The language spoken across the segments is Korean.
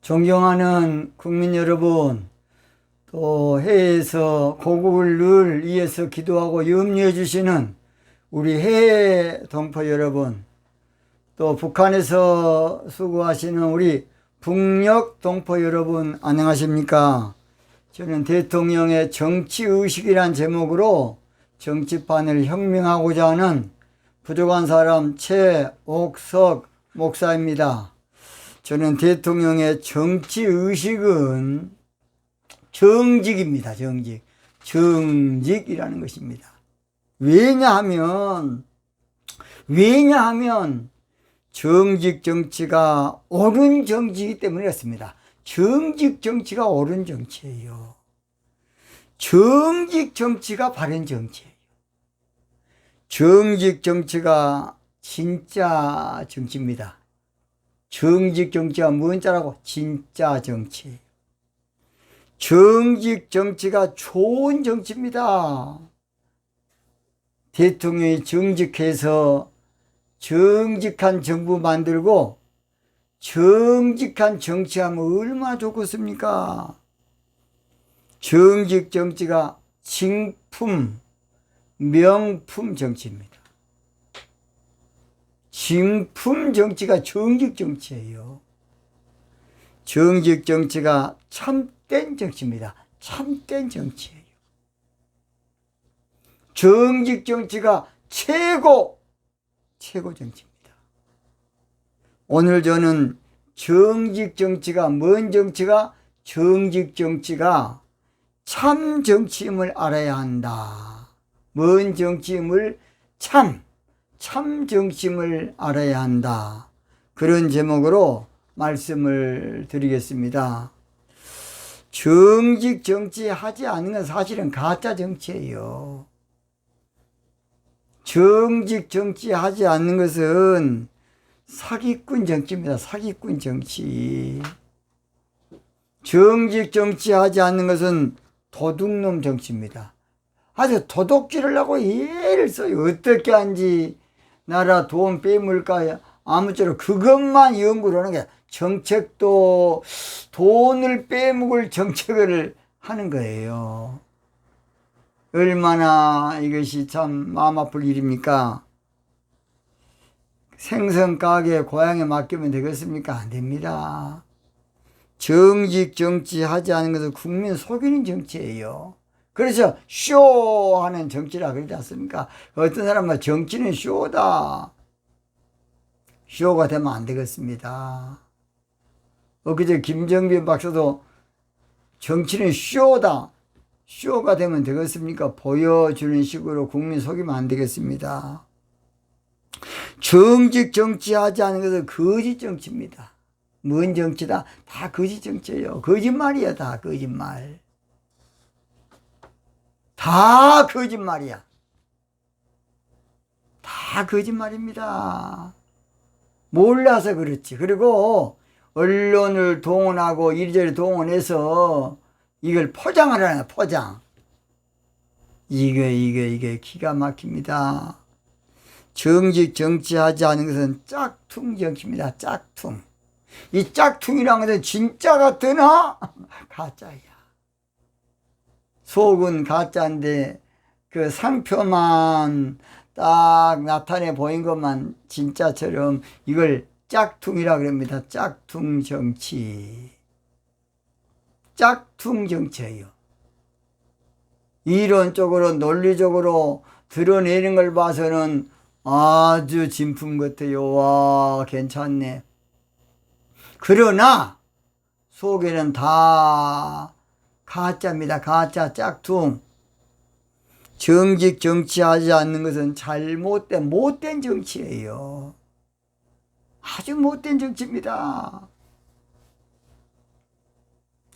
존경하는 국민 여러분, 또 해외에서 고국을 늘 위해서 기도하고 염려해 주시는 우리 해외 동포 여러분, 또 북한에서 수고하시는 우리 북녘 동포 여러분, 안녕하십니까? 저는 대통령의 정치의식이란 제목으로 정치판을 혁명하고자 하는 부족한 사람 최옥석 목사입니다. 저는 대통령의 정치의식은 정직입니다. 정직이라는 것입니다. 왜냐하면 정직 정치가 옳은 정치이기 때문에 그렇습니다. 정직 정치가 옳은 정치예요. 정직 정치가 바른 정치예요. 정직 정치가 진짜 정치입니다. 정직 정치가 뭔 자라고? 진짜 정치. 정직 정치가 좋은 정치입니다. 대통령이 정직해서 정직한 정부 만들고 정직한 정치하면 얼마나 좋겠습니까? 정직 정치가 징품, 명품 정치입니다. 징품 정치가 정직 정치예요. 정직 정치가 참된 정치입니다. 참된 정치예요. 정직 정치가 최고 정치입니다. 오늘 저는 정직 정치가 뭔 정치가? 정직 정치가 참 정치임을 알아야 한다. 뭔 정치임을? 참 정치임을 알아야 한다. 그런 제목으로 말씀을 드리겠습니다. 정직 정치하지 않는 건 사실은 가짜 정치예요. 정직 정치하지 않는 것은 사기꾼 정치입니다. 사기꾼 정치. 정직 정치하지 않는 것은 도둑놈 정치입니다. 아주 도둑질을 하고 예를 써요. 어떻게 한지 나라 돈 빼물까 아무쪼록 그것만 연구를 하는 게 정책도 돈을 빼먹을 정책을 하는 거예요. 얼마나 이것이 참 마음 아플 일입니까? 생선 가게 고향에 맡기면 되겠습니까? 안 됩니다. 정직 정치하지 않은 것은 국민 속이는 정치예요. 그래서 쇼하는 정치라 그러지 않습니까? 어떤 사람은 정치는 쇼다. 쇼가 되면 안 되겠습니다. 엊그제 김정빈 박사도 정치는 쇼다. 쇼가 되면 되겠습니까? 보여주는 식으로 국민 속이면 안 되겠습니다. 정직 정치하지 않은 것은 거짓 정치입니다. 뭔 정치다? 다 거짓 정치예요. 거짓말이야, 다 거짓말. 다 거짓말이야. 다 거짓말입니다. 몰라서 그렇지. 그리고 언론을 동원하고 이리저리 동원해서 이걸 포장하라는 포장. 이게 기가 막힙니다. 정직 정치하지 않은 것은 짝퉁 정치입니다. 짝퉁. 이 짝퉁이라는 것은 진짜 같으나 가짜야. 속은 가짜인데 그 상표만 딱 나타내 보인 것만 진짜처럼 이걸 짝퉁이라 그럽니다. 짝퉁 정치. 짝퉁 정치예요. 이론적으로 논리적으로 드러내는 걸 봐서는 아주 진품 같아요. 와, 괜찮네. 그러나 속에는 다 가짜입니다. 가짜 짝퉁. 정직 정치하지 않는 것은 못된 정치예요. 아주 못된 정치입니다.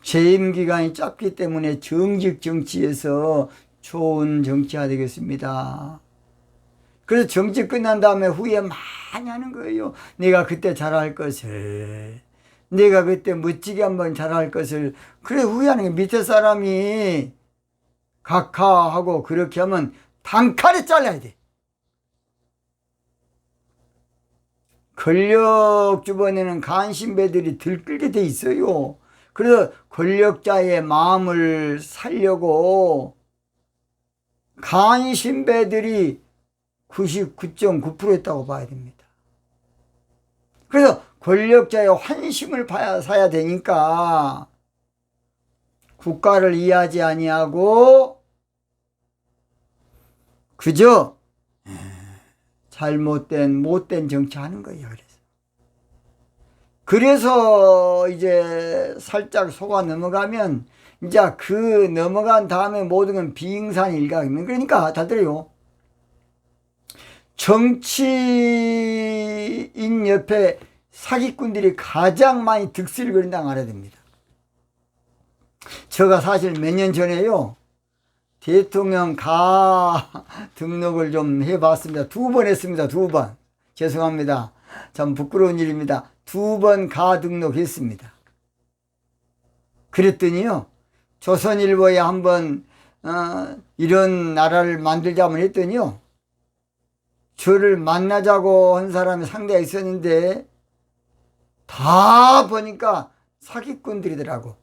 재임 기간이 짧기 때문에 정직 정치에서 좋은 정치가 되겠습니다. 그래서 정치 끝난 다음에 후회 많이 하는 거예요. 내가 그때 잘할 것을, 내가 그때 멋지게 한번 잘할 것을. 그래 후회하는 게 밑에 사람이 각하하고 그렇게 하면 단칼에 잘라야 돼. 권력 주변에는 간신배들이 들끓게 돼 있어요. 그래서 권력자의 마음을 살려고 간신배들이 99.9% 했다고 봐야 됩니다. 그래서 권력자의 환심을 사야 되니까 국가를 이해하지 아니하고 그저 못된 정치하는 거예요. 그래서 이제 살짝 속아 넘어가면 이제 그 넘어간 다음에 모든 건 비응산 일각입니다. 그러니까 잘 들어요. 정치인 옆에 사기꾼들이 가장 많이 득실을 거린다고 알아야 됩니다. 제가 사실 몇 년 전에요, 대통령 가 등록을 좀 해봤습니다. 2번 했습니다. 2번. 죄송합니다. 참 부끄러운 일입니다. 2번 가 등록했습니다. 그랬더니요, 조선일보에 한번 이런 나라를 만들자면 했더니요, 저를 만나자고 한 사람이 상대가 있었는데 다 보니까 사기꾼들이더라고.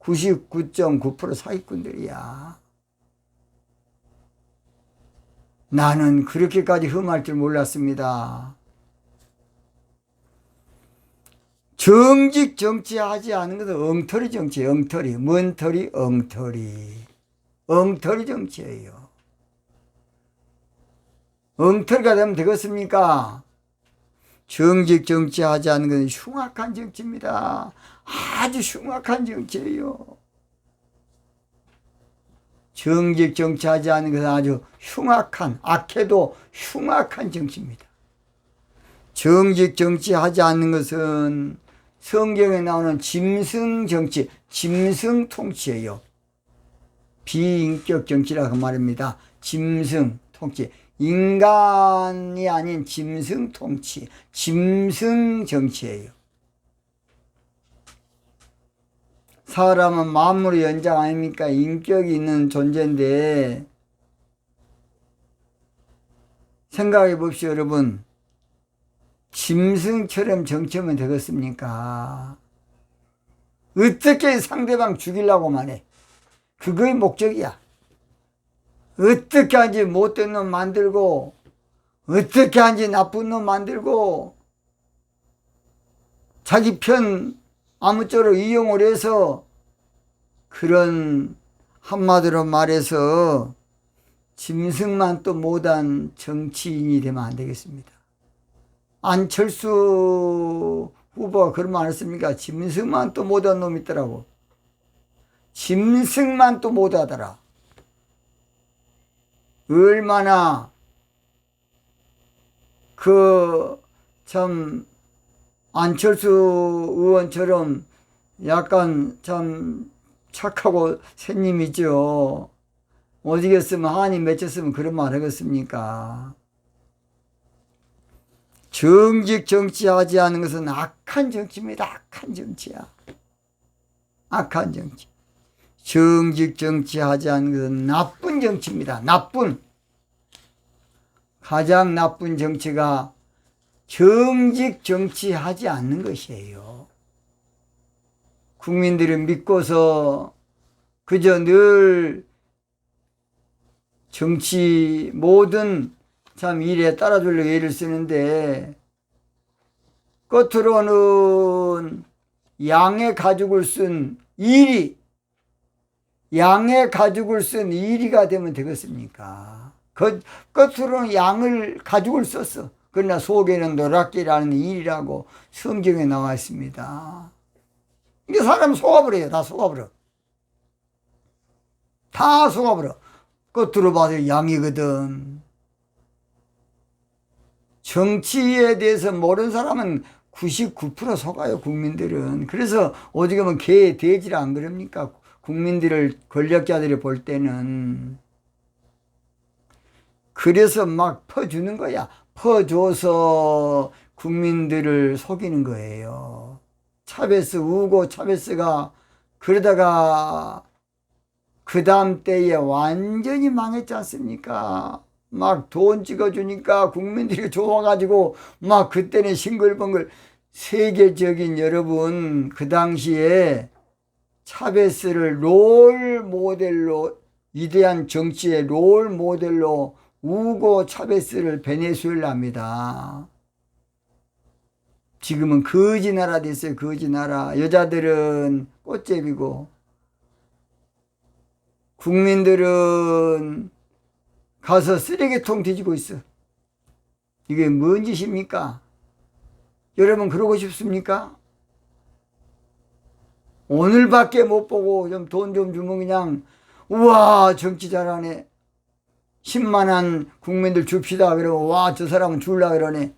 99.9% 사기꾼들이야. 나는 그렇게까지 흠할 줄 몰랐습니다. 정직 정치하지 않은 것은 엉터리 정치예요. 엉터리. 뭔 터리? 엉터리. 엉터리 정치예요. 엉터리가 되면 되겠습니까? 정직 정치하지 않는 것은 흉악한 정치입니다. 아주 흉악한 정치예요. 정직 정치하지 않는 것은 아주 흉악한, 악해도 흉악한 정치입니다. 정직 정치하지 않는 것은 성경에 나오는 짐승 정치, 짐승 통치예요. 비인격 정치라고 말입니다. 짐승 통치. 인간이 아닌 짐승 통치, 짐승 정치예요. 사람은 만물의 연장 아닙니까? 인격이 있는 존재인데 생각해 봅시오, 여러분. 짐승처럼 정치하면 되겠습니까? 어떻게 상대방 죽이려고만 해? 그거의 목적이야. 어떻게 하는지 못된 놈 만들고, 어떻게 하는지 나쁜 놈 만들고, 자기 편 아무쪼록 이용을 해서, 그런 한마디로 말해서 짐승만 또 못한 정치인이 되면 안 되겠습니다. 안철수 후보가 그런 말 했습니까? 짐승만 또 못한 놈이 있더라고. 짐승만 또 못하더라. 얼마나 참 안철수 의원처럼 약간 참 착하고 새님이죠. 어디겠으면 한이 맺혔으면 그런 말 하겠습니까? 정직 정치하지 않은 것은 악한 정치입니다. 악한 정치야. 악한 정치. 정직 정치하지 않은 것은 나쁜 정치입니다. 나쁜. 가장 나쁜 정치가 정직 정치하지 않는 것이에요. 국민들을 믿고서 그저 늘 정치 모든 참 일에 따라주려고 애를 쓰는데 겉으로는 양의 가죽을 쓴 양의 가죽을 쓴 이리가 되면 되겠습니까? 겉으로는 가죽을 썼어. 그러나 속에는 노랗게라는 일이라고 성경에 나와 있습니다. 이게 사람 속아버려요. 다 속아버려. 다 속아버려. 겉으로 봐도 양이거든. 정치에 대해서 모르는 사람은 99% 속아요. 국민들은. 그래서 오죽하면 개, 돼지를 안 그럽니까? 국민들을, 권력자들이 볼 때는. 그래서 막 퍼주는 거야. 퍼줘서 국민들을 속이는 거예요. 차베스, 우고 차베스가 그러다가 그 다음 때에 완전히 망했지 않습니까? 막 돈 찍어주니까 국민들이 좋아가지고 막 그때는 싱글벙글 세계적인 여러분 그 당시에 차베스를 롤 모델로 위대한 정치의 롤 모델로 우고 차베스를 베네수엘라입니다. 지금은 거지 나라 됐어요. 거지 나라. 여자들은 꽃제비고 국민들은 가서 쓰레기통 뒤지고 있어. 이게 뭔 짓입니까? 여러분 그러고 싶습니까? 오늘밖에 못 보고 좀 돈 좀 주면 그냥 우와 정치 잘하네. 10만원 국민들 줍시다 그러면 와 저 사람은 줄라 그러네.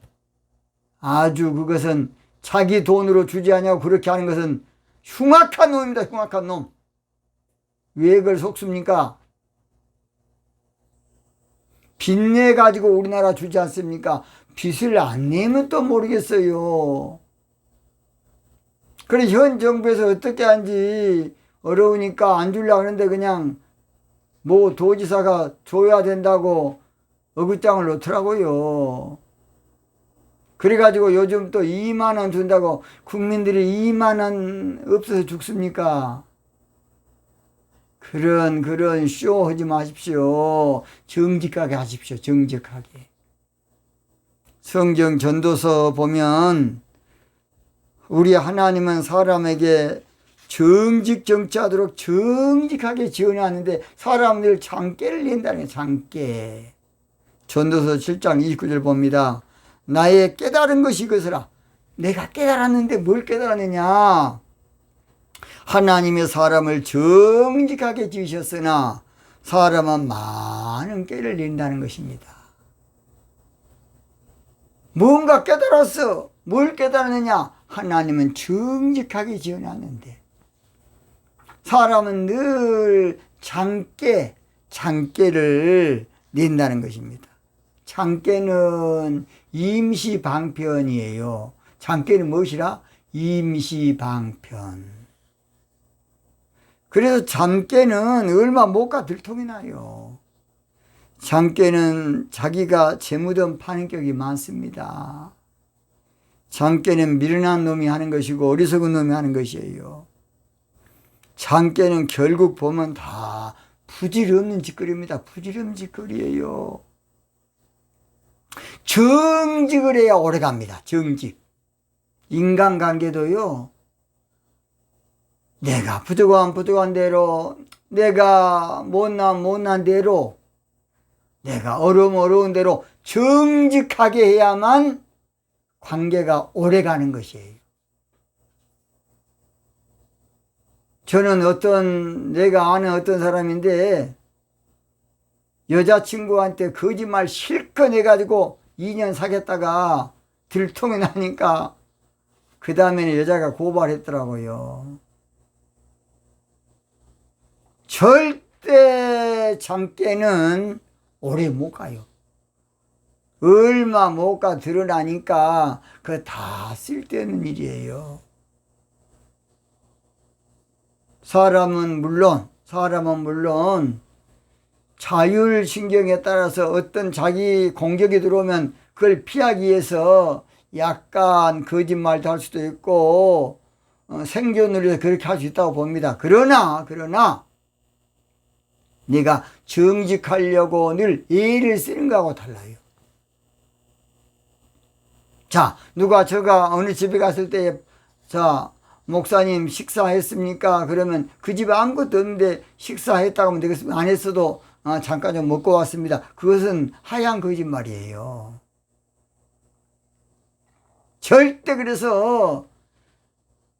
아주 그것은 자기 돈으로 주지 않냐고 그렇게 하는 것은 흉악한 놈입니다. 흉악한 놈. 왜 그걸 속습니까? 빚내 가지고 우리나라 주지 않습니까? 빚을 안 내면 또 모르겠어요. 그래 현 정부에서 어떻게 하는지 어려우니까 안 주려고 하는데 그냥 뭐 도지사가 줘야 된다고 어긋장을 놓더라고요. 그래가지고 요즘 또 2만원 준다고 국민들이 2만원 없어서 죽습니까? 그런 쇼 하지 마십시오. 정직하게 하십시오. 정직하게. 성경 전도서 보면 우리 하나님은 사람에게 정직정치하도록 정직하게 지어놨는데 사람들 장깨를 낸다는 거예요. 장깨. 전도서 7장 29절 봅니다. 나의 깨달은 것이 이것이라. 내가 깨달았는데 뭘 깨달았느냐. 하나님의 사람을 정직하게 지으셨으나 사람은 많은 깨를 낸다는 것입니다. 뭔가 깨달았어. 뭘 깨달았느냐. 하나님은 정직하게 지어놨는데 사람은 늘 장깨를 낸다는 것입니다. 장깨는 임시방편이에요. 장깨는 무엇이라? 임시방편. 그래서 장깨는 얼마 못 가 들통이 나요. 장깨는 자기가 재무돈 파는 격이 많습니다. 장깨는 미련한 놈이 하는 것이고 어리석은 놈이 하는 것이에요. 장깨는 결국 보면 다 부질없는 짓거리입니다. 부질없는 짓거리예요. 정직을 해야 오래갑니다. 정직. 인간관계도요. 내가 부족한 대로, 내가 못난 대로, 내가 어려운 대로 정직하게 해야만 관계가 오래가는 것이에요. 저는 내가 아는 어떤 사람인데 여자친구한테 거짓말 실컷 해가지고 2년 사귀었다가 들통이 나니까 그 다음에는 여자가 고발했더라고요. 절대 장깨는 오래 못 가요. 얼마 못 가 드러나니까 그거 다 쓸데없는 일이에요. 사람은 물론 자율신경에 따라서 어떤 자기 공격이 들어오면 그걸 피하기 위해서 약간 거짓말도 할 수도 있고 생존을 위해서 그렇게 할 수 있다고 봅니다. 그러나 네가 정직하려고 늘 애를 쓰는 거하고 달라요. 자, 누가 제가 어느 집에 갔을 때 목사님 식사했습니까? 그러면 그 집에 아무것도 없는데 식사했다고 하면 되겠습니까? 안 했어도 잠깐 좀 먹고 왔습니다. 그것은 하얀 거짓말이에요. 절대 그래서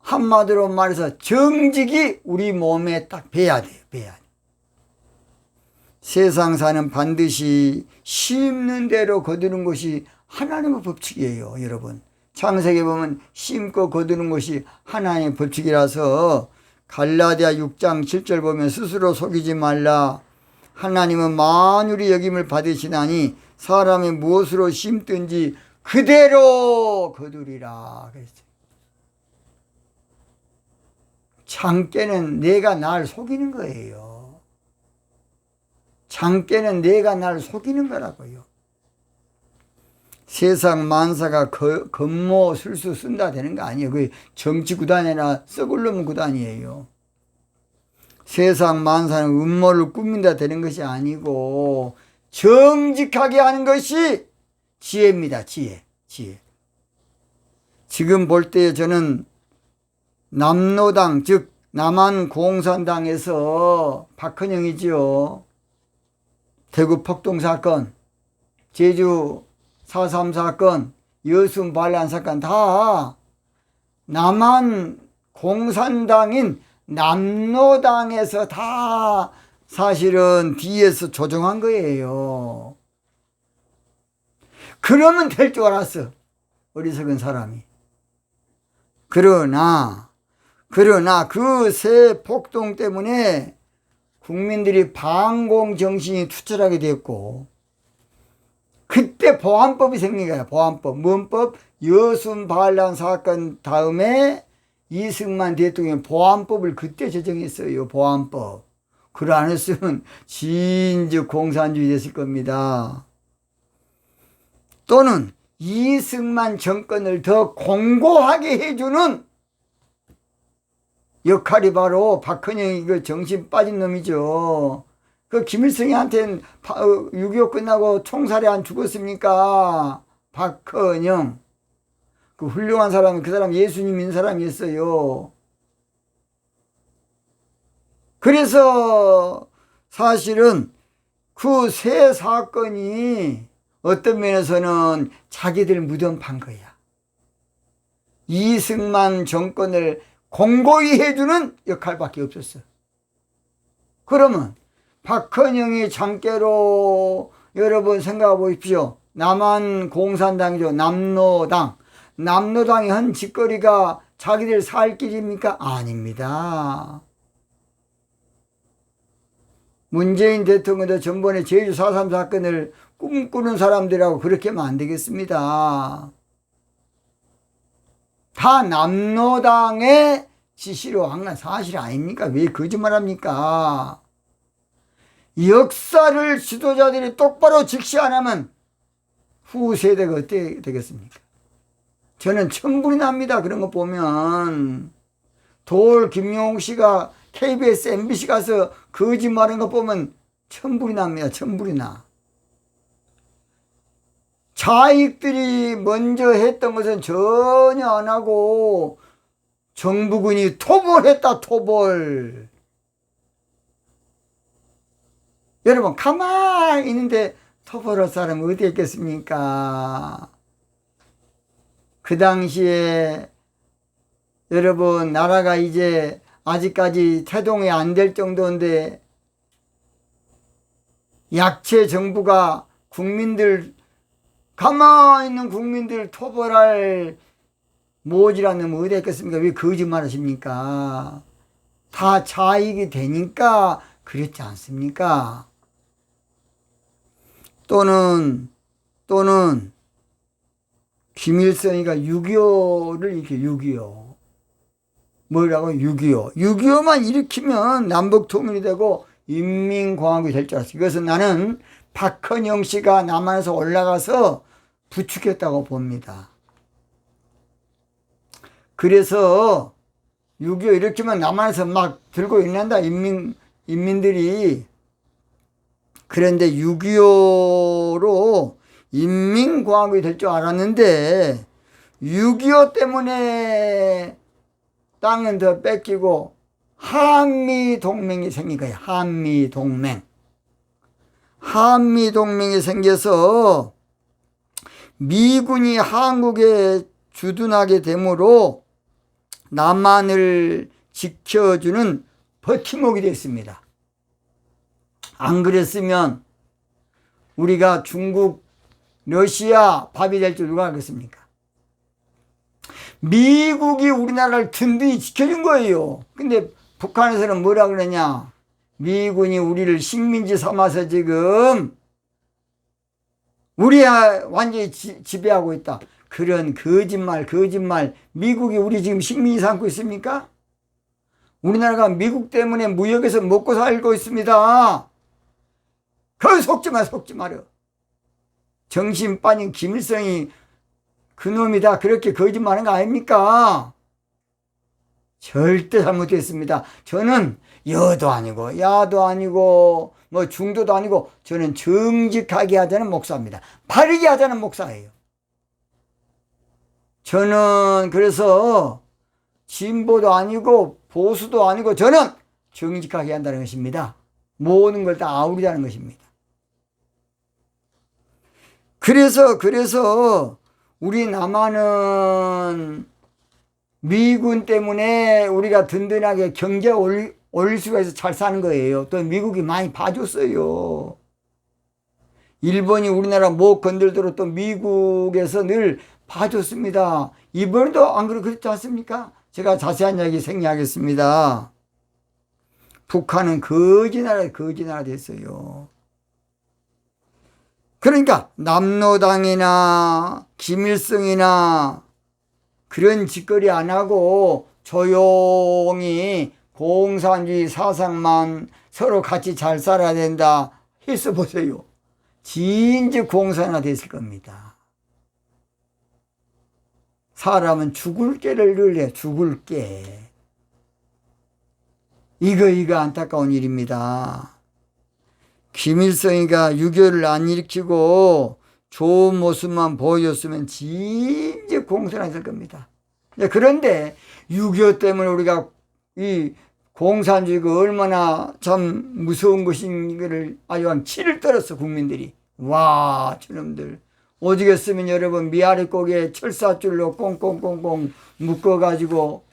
한마디로 말해서 정직이 우리 몸에 딱 배야 돼요. 배야 돼요. 세상사는 반드시 심는 대로 거두는 것이 하나님의 법칙이에요. 여러분. 창세기에 보면 심고 거두는 것이 하나님의 법칙이라서 갈라디아 6장 7절 보면 스스로 속이지 말라. 하나님은 만유리 여김을 받으시나니 사람이 무엇으로 심든지 그대로 거두리라 그랬어요. 장깨는 내가 날 속이는 거예요. 장깨는 내가 날 속이는 거라고요. 세상 만사가 겉모 술수 쓴다 되는 거 아니에요. 그 정치 구단이나 썩을 놈 구단이에요. 세상 만사는 음모를 꾸민다 되는 것이 아니고 정직하게 하는 것이 지혜입니다. 지혜. 지금 볼 때 저는 남노당 즉 남한공산당에서 박헌영이지요. 대구 폭동 사건, 제주 4.3 사건, 여순 반란 사건 다 남한공산당인 남노당에서 다 사실은 뒤에서 조종한 거예요. 그러면 될 줄 알았어. 어리석은 사람이. 그러나 그 새 폭동 때문에 국민들이 반공 정신이 투철하게 됐고 그때 보안법이 생긴 거야. 보안법. 뭔 법? 여순 반란 사건 다음에 이승만 대통령이 보안법을 그때 제정했어요. 보안법. 그걸 안 했으면 진즉 공산주의 됐을 겁니다. 또는 이승만 정권을 더 공고하게 해주는 역할이 바로 박헌영이 그 정신 빠진 놈이죠. 그 김일성한테는 6.25 끝나고 총살에 안 죽었습니까? 박헌영. 그 훌륭한 사람이, 그 사람 예수님 믿는 사람이었어요. 그래서 사실은 그 세 사건이 어떤 면에서는 자기들 무덤 판 거야. 이승만 정권을 공고히 해주는 역할밖에 없었어. 그러면 박헌영이 장깨로 여러분 생각해 보십시오. 남한공산당이죠. 남노당이 한 짓거리가 자기들 살 길입니까? 아닙니다. 문재인 대통령도 전번에 제주 4.3 사건을 꿈꾸는 사람들하고 그렇게 하면 안 되겠습니다. 다 남노당의 지시로 한 건 사실 아닙니까? 왜 거짓말합니까? 역사를 지도자들이 똑바로 직시 안 하면 후세대가 어떻게 되겠습니까? 저는 천불이 납니다. 그런 거 보면. 김용옥 씨가 KBS, MBC 가서 거짓말한 거 보면 천불이 납니다. 천불이 나. 좌익들이 먼저 했던 것은 전혀 안 하고 정부군이 토벌했다. 토벌. 여러분 가만히 있는데 토벌할 사람 어디 있겠습니까? 그 당시에 여러분 나라가 이제 아직까지 태동이 안 될 정도인데 약체 정부가 가만히 있는 국민들 토벌할 모지라는 어디 있겠습니까? 왜 거짓말 하십니까? 다 자익이 되니까 그랬지 않습니까? 또는 김일성이가 6.25를 이렇게 6.25 뭐라고 6.25 6.25만 일으키면 남북통일이 되고 인민공화국이 될 줄 알았어요. 이것은 나는 박헌영 씨가 남한에서 올라가서 부추겼다고 봅니다. 그래서 6.25 일으키면 남한에서 막 들고 일어난다 인민들이. 그런데 6.25로 인민공화국이 될 줄 알았는데 6.25 때문에 땅은 더 뺏기고 한미동맹이 생긴 거예요. 한미동맹이 생겨서 미군이 한국에 주둔하게 되므로 남한을 지켜주는 버팀목이 됐습니다. 안 그랬으면 우리가 중국, 러시아 밥이 될 줄 누가 알겠습니까? 미국이 우리나라를 든든히 지켜준 거예요. 근데 북한에서는 뭐라 그러냐? 미군이 우리를 식민지 삼아서 지금 우리 완전히 지배하고 있다. 그런 거짓말. 미국이 우리 지금 식민지 삼고 있습니까? 우리나라가 미국 때문에 무역에서 먹고 살고 있습니다. 거기 속지 마, 속지 마라. 정신 빠진 김일성이 그놈이다 그렇게 거짓말하는 거 아닙니까? 절대 잘못됐습니다. 저는 여도 아니고 야도 아니고 뭐 중도도 아니고 저는 정직하게 하자는 목사입니다. 바르게 하자는 목사예요. 저는 그래서 진보도 아니고 보수도 아니고 저는 정직하게 한다는 것입니다. 모든 걸 다 아우르자는 것입니다. 그래서 우리 남한은 미군 때문에 우리가 든든하게 경제가 올릴 수가 있어서 잘 사는 거예요. 또 미국이 많이 봐줬어요. 일본이 우리나라 못 건들도록 또 미국에서 늘 봐줬습니다. 이번에도 안 그렇지 않습니까? 제가 자세한 이야기 생략하겠습니다. 북한은 거지 나라 됐어요. 그러니까 남로당이나 김일성이나 그런 짓거리 안 하고 조용히 공산주의 사상만 서로 같이 잘 살아야 된다 했어 보세요. 진짜 공산화 됐을 겁니다. 사람은 죽을 깨를 늘래, 죽을 깨. 이거 안타까운 일입니다. 김일성이가 6.25를 안 일으키고 좋은 모습만 보여줬으면 진짜 공산화했을 겁니다. 그런데 6.25 때문에 우리가 이 공산주의가 얼마나 참 무서운 것인가를 아주 치를 떨었어, 국민들이. 와, 저놈들. 오죽했으면 여러분 미아리 꼭에 철사줄로 꽁꽁꽁꽁 묶어가지고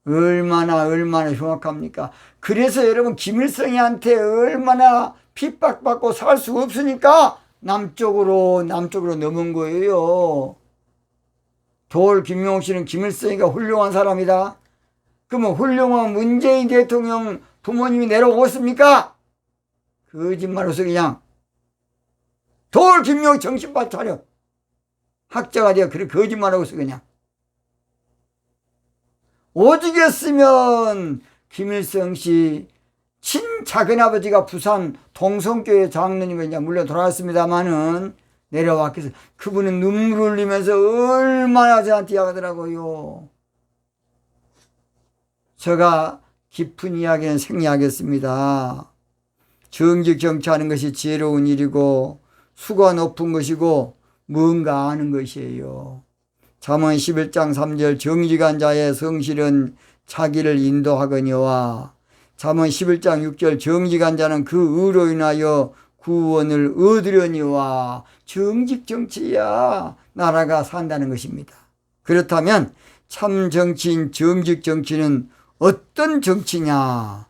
얼마나 흉악합니까? 그래서 여러분 김일성이한테 얼마나 핍박받고 살 수 없으니까 남쪽으로 넘은 거예요. 돌 김용옥 씨는 김일성이가 훌륭한 사람이다. 그러면 훌륭한 문재인 대통령 부모님이 내려오겠습니까? 거짓말로서 그냥 돌 김용옥 정신 바짝 차려. 학자가 되어 그렇게 거짓말하고서 그냥. 오죽했으면 김일성 씨 친작은아버지가 부산 동성교회 장로님을 이제 물론 돌아왔습니다마는 내려왔겠어. 그분은 눈물을 흘리면서 얼마나 저한테 이야기하더라고요. 제가 깊은 이야기는 생략하겠습니다. 정직 정치하는 것이 지혜로운 일이고 수가 높은 것이고 뭔가 아는 것이에요. 잠언 11장 3절 정직한 자의 성실은 자기를 인도하거니와 잠언 11장 6절 정직한 자는 그 의로 인하여 구원을 얻으려니와 정직 정치야 나라가 산다는 것입니다. 그렇다면 참 정치인 정직 정치는 어떤 정치냐?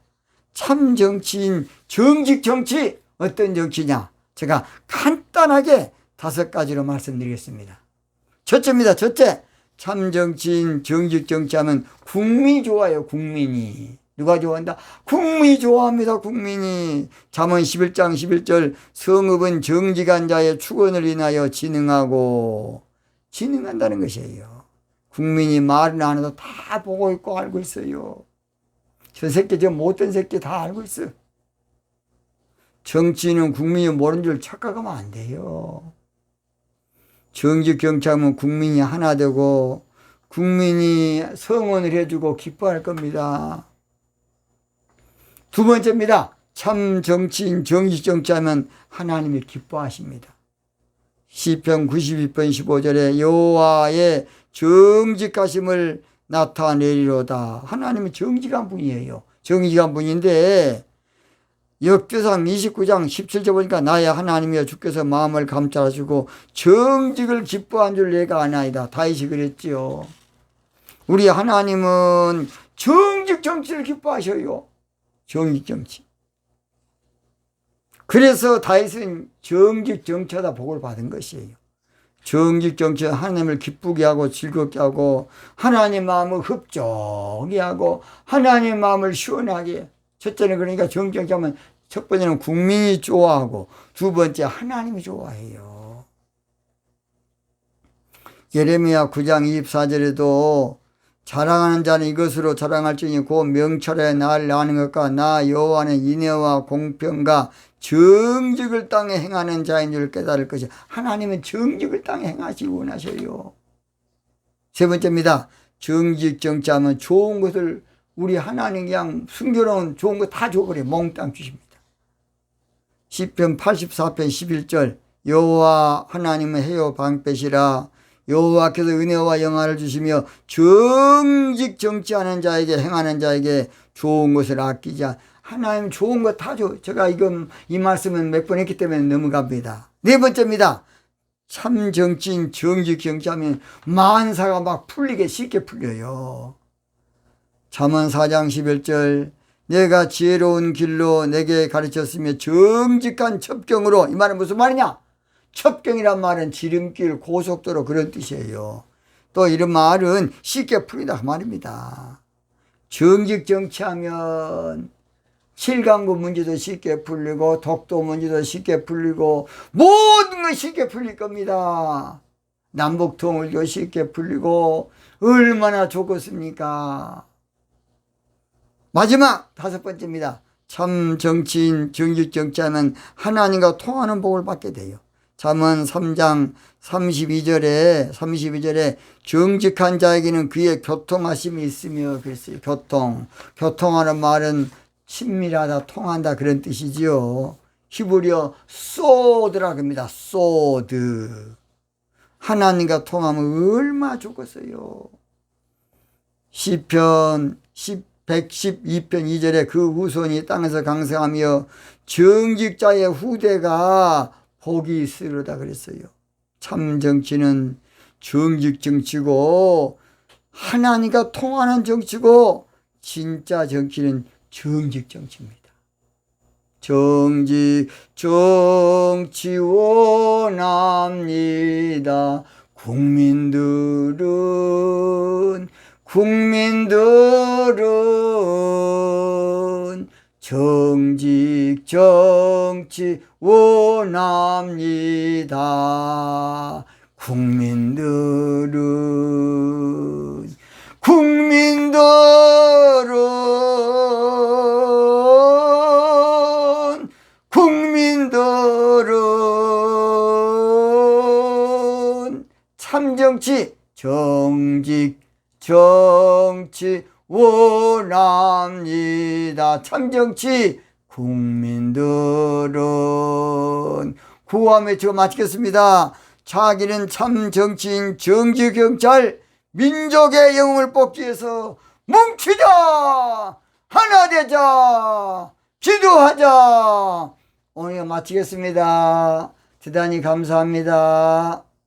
참 정치인 정직 정치 어떤 정치냐? 제가 간단하게 5가지로 말씀드리겠습니다. 첫째입니다. 첫째, 참 정치인 정직 정치하면 국민이 좋아요. 국민이. 누가 좋아한다? 국민이 좋아합니다. 국민이. 잠언 11장 11절 성읍은 정직한 자의 축원을 인하여 진흥한다는 것이에요. 국민이 말은 안 해도 다 보고 있고 알고 있어요. 저 새끼 저 못된 새끼 다 알고 있어. 정치인은 국민이 모르는 줄 착각하면 안 돼요. 정직 정치하면 국민이 하나 되고 국민이 성원을 해주고 기뻐할 겁니다. 두 번째입니다. 참 정치인 정직 정치하면 하나님이 기뻐하십니다. 시편 92편 15절에 여호와의 정직하심을 나타내리로다. 하나님은 정직한 분이에요. 정직한 분인데 역대상 29장 17절 보니까 나의 하나님이여 주께서 마음을 감찰하시고 정직을 기뻐한 줄 내가 아나이다. 다윗이 그랬지요. 우리 하나님은 정직 정치를 기뻐하셔요. 정직 정치. 그래서 다윗은 정직 정치하다 복을 받은 것이에요. 정직 정치는 하나님을 기쁘게 하고 즐겁게 하고 하나님 마음을 흡족히 하고 하나님 마음을 시원하게. 첫째는 그러니까 정직 정치하면 첫 번째는 국민이 좋아하고 두 번째 하나님이 좋아해요. 예레미야 9장 24절에도 자랑하는 자는 이것으로 자랑할지니 곧 명철에 날 아는 것과 나 여호와는 인애와 공평과 정직을 땅에 행하는 자인 줄 깨달을 것이야. 하나님은 정직을 땅에 행하시기 원하셔요. 세 번째입니다. 정직 정치하면 좋은 것을 우리 하나님 그냥 숨겨놓은 좋은 거 다 줘버려. 몽땅 주십니다. 시편 84편 11절 여호와 하나님은 해요 방패시라. 여호와께서 은혜와 영화를 주시며 정직 정치하는 자에게 행하는 자에게 좋은 것을 아끼지 않. 하나님 좋은 거 다 줘. 제가 이 말씀은 몇 번 했기 때문에 넘어갑니다. 네 번째입니다. 참 정치인 정직 정치하면 만사가 막 풀리게 쉽게 풀려요. 잠언 4장 11절 내가 지혜로운 길로 내게 가르쳤으며 정직한 첩경으로. 이 말은 무슨 말이냐? 첩경이란 말은 지름길 고속도로 그런 뜻이에요. 또 이런 말은 쉽게 풀리다 그 말입니다. 정직 정치하면 칠강구 문제도 쉽게 풀리고 독도 문제도 쉽게 풀리고 모든 것이 쉽게 풀릴 겁니다. 남북통일도 쉽게 풀리고 얼마나 좋겠습니까? 마지막 다섯 번째입니다. 참 정치인 정직 정치하면 하나님과 통하는 복을 받게 돼요. 잠언 3장 32절에 정직한 자에게는 그의 교통하심이 있으며 그랬어요. 교통하는 말은 친밀하다, 통한다 그런 뜻이지요. 히브리어 소드라고 합니다. 소드. 하나님과 통하면 얼마나 좋겠어요. 시편 112편 2절에 그 후손이 땅에서 강성하며 정직자의 후대가 복이 있으리로다 그랬어요. 참 정치는 정직 정치고 하나님과 통하는 정치고 진짜 정치는 정직 정치입니다. 정직 정치 원합니다. 국민들은 정직 정치 원합니다. 국민들은 참정치 정직 정치 원합니다. 참정치 국민들은 구호하며 외치고 마치겠습니다. 자기는 참 정치인 정직 경찰 민족의 영웅을 뽑기 위해서 뭉치자 하나 되자 기도하자. 오늘 마치겠습니다. 대단히 감사합니다.